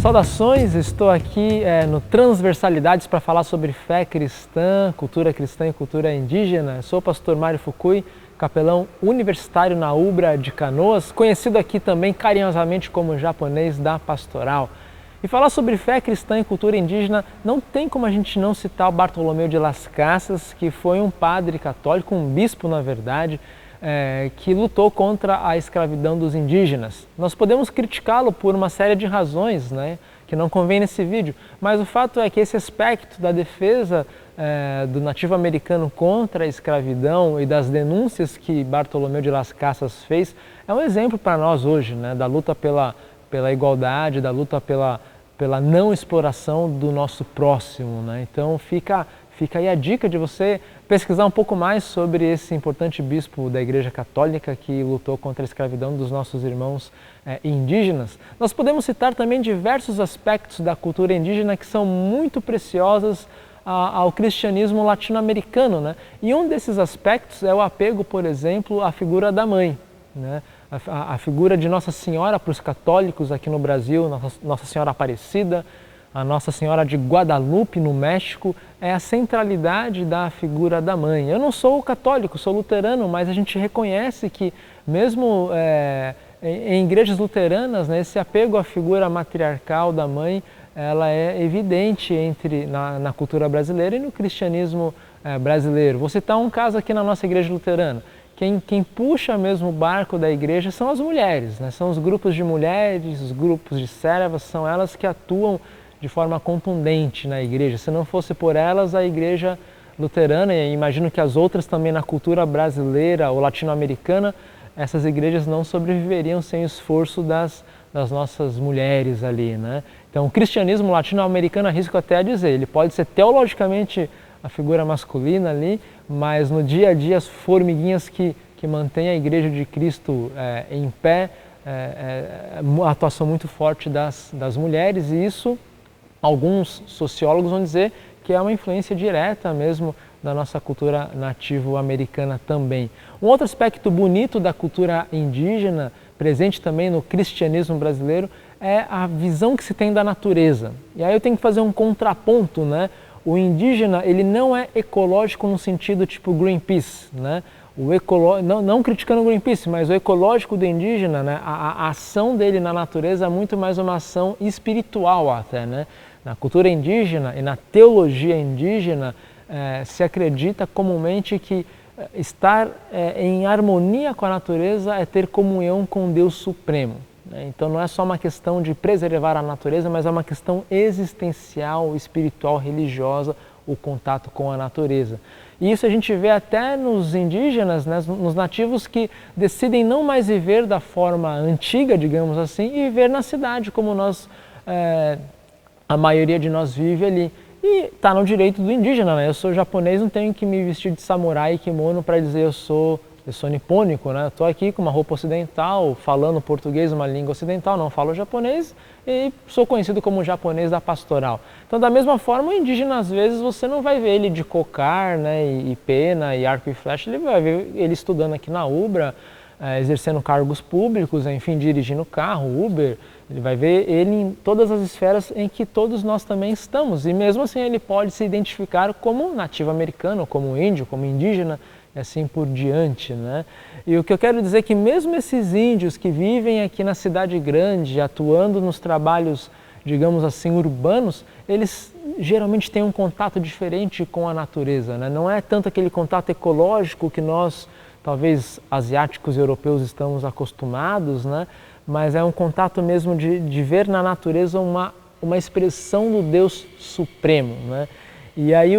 Saudações, estou aqui no Transversalidades para falar sobre fé cristã e cultura indígena. Sou o pastor Mário Fukui, capelão universitário na UBRA de Canoas, conhecido aqui também carinhosamente como japonês da pastoral. E falar sobre fé cristã e cultura indígena não tem como a gente não citar o Bartolomeu de Las Casas, que foi um padre católico, um bispo na verdade, que lutou contra a escravidão dos indígenas. Nós podemos criticá-lo por uma série de razões, que não convém nesse vídeo, mas o fato é que esse aspecto da defesa do nativo americano contra a escravidão e das denúncias que Bartolomeu de Las Casas fez é um exemplo para nós hoje, da luta pela igualdade, da luta pela não exploração do nosso próximo. Então fica aí a dica de você pesquisar um pouco mais sobre esse importante bispo da Igreja Católica que lutou contra a escravidão dos nossos irmãos indígenas. Nós podemos citar também diversos aspectos da cultura indígena que são muito preciosas ao cristianismo latino-americano, E um desses aspectos é o apego, por exemplo, à figura da mãe, A figura de Nossa Senhora para os católicos aqui no Brasil, Nossa Senhora Aparecida, a Nossa Senhora de Guadalupe, no México, é a centralidade da figura da mãe. Eu não sou católico, sou luterano, mas a gente reconhece que mesmo em igrejas luteranas, esse apego à figura matriarcal da mãe, ela é evidente na cultura brasileira e no cristianismo brasileiro. Vou citar um caso aqui na nossa igreja luterana. Quem puxa mesmo o barco da igreja são as mulheres, São os grupos de mulheres, os grupos de servas, são elas que atuam de forma contundente na igreja. Se não fosse por elas, a igreja luterana, e imagino que as outras também na cultura brasileira ou latino-americana, essas igrejas não sobreviveriam sem o esforço das nossas mulheres ali, Então o cristianismo latino-americano, arrisco até a dizer, ele pode ser teologicamente a figura masculina ali, mas no dia a dia as formiguinhas que mantêm a Igreja de Cristo em pé, a atuação muito forte das mulheres, e isso alguns sociólogos vão dizer que é uma influência direta mesmo da nossa cultura nativo-americana também. Um outro aspecto bonito da cultura indígena, presente também no cristianismo brasileiro, é a visão que se tem da natureza. E aí eu tenho que fazer um contraponto, O indígena, ele não é ecológico no sentido tipo Greenpeace, não criticando o Greenpeace, mas o ecológico do indígena, a ação dele na natureza é muito mais uma ação espiritual até, Na cultura indígena e na teologia indígena se acredita comumente que estar em harmonia com a natureza é ter comunhão com Deus Supremo. Então não é só uma questão de preservar a natureza, mas é uma questão existencial, espiritual, religiosa, o contato com a natureza. E isso a gente vê até nos indígenas, nos nativos que decidem não mais viver da forma antiga, digamos assim, e viver na cidade, como a maioria de nós vive ali. E está no direito do indígena, Eu sou japonês, não tenho que me vestir de samurai e kimono para dizer eu sou nipônico, Estou aqui com uma roupa ocidental, falando português, uma língua ocidental, não falo japonês e sou conhecido como japonês da pastoral. Então, da mesma forma, o indígena, às vezes, você não vai ver ele de cocar, e pena, e arco e flecha, ele vai ver ele estudando aqui na UBRA, exercendo cargos públicos, enfim, dirigindo carro, Uber, ele vai ver ele em todas as esferas em que todos nós também estamos. E mesmo assim ele pode se identificar como nativo americano, como índio, como indígena, e assim por diante, E o que eu quero dizer é que mesmo esses índios que vivem aqui na cidade grande, atuando nos trabalhos, digamos assim, urbanos, eles geralmente têm um contato diferente com a natureza, Não é tanto aquele contato ecológico que nós, talvez asiáticos e europeus, estamos acostumados, Mas é um contato mesmo de ver na natureza uma expressão do Deus Supremo, E aí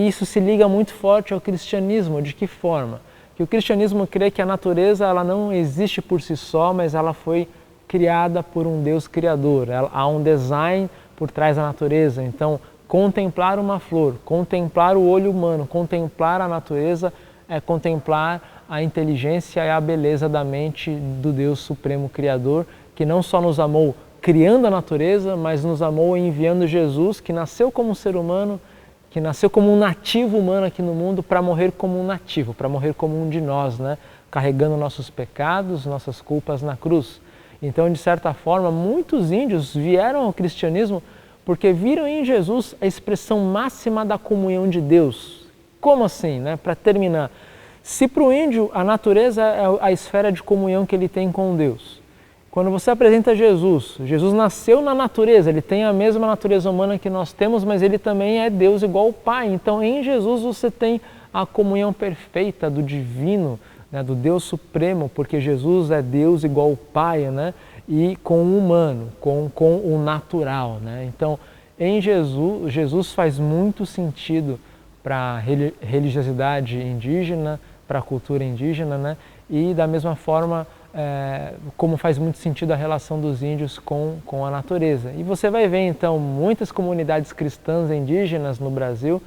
isso se liga muito forte ao cristianismo. De que forma? Que o cristianismo crê que a natureza ela não existe por si só, mas ela foi criada por um Deus criador. Há um design por trás da natureza. Então, contemplar uma flor, contemplar o olho humano, contemplar a natureza é contemplar a inteligência e a beleza da mente do Deus Supremo Criador, que não só nos amou criando a natureza, mas nos amou enviando Jesus, que nasceu como um ser humano, que nasceu como um nativo humano aqui no mundo para morrer como um nativo, para morrer como um de nós, carregando nossos pecados, nossas culpas na cruz. Então, de certa forma, muitos índios vieram ao cristianismo porque viram em Jesus a expressão máxima da comunhão de Deus. Como assim, né? Para terminar, se para o índio a natureza é a esfera de comunhão que ele tem com Deus, quando você apresenta Jesus, Jesus nasceu na natureza, ele tem a mesma natureza humana que nós temos, mas ele também é Deus igual ao Pai. Então, em Jesus você tem a comunhão perfeita do divino, né, do Deus Supremo, porque Jesus é Deus igual ao Pai, né, e com o humano, com o natural. Né? Então, em Jesus, Jesus faz muito sentido para a religiosidade indígena, para a cultura indígena, né, e da mesma forma, como faz muito sentido a relação dos índios com a natureza. E você vai ver então muitas comunidades cristãs indígenas no Brasil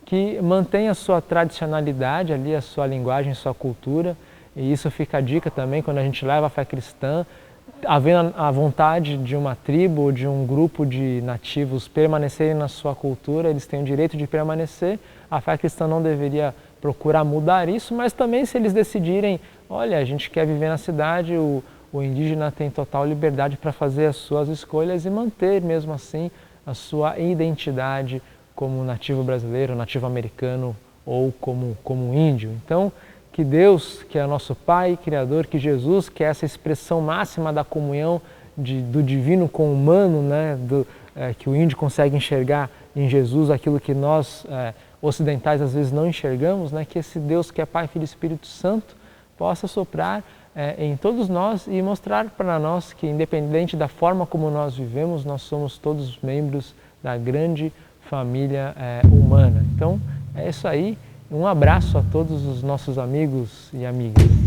que mantêm a sua tradicionalidade ali, a sua linguagem, a sua cultura, e isso fica a dica também quando a gente leva a fé cristã, havendo a vontade de uma tribo ou de um grupo de nativos permanecerem na sua cultura, eles têm o direito de permanecer, a fé cristã não deveria procurar mudar isso, mas também se eles decidirem, olha, a gente quer viver na cidade, o indígena tem total liberdade para fazer as suas escolhas e manter mesmo assim a sua identidade como nativo brasileiro, nativo americano ou como índio. Então, que Deus, que é nosso Pai, Criador, que Jesus, que é essa expressão máxima da comunhão do divino com o humano, né, que o índio consegue enxergar em Jesus aquilo que nós ocidentais às vezes não enxergamos, né, que esse Deus que é Pai, Filho e Espírito Santo possa soprar em todos nós e mostrar para nós que, independente da forma como nós vivemos, nós somos todos membros da grande família humana. Então, é isso aí. Um abraço a todos os nossos amigos e amigas.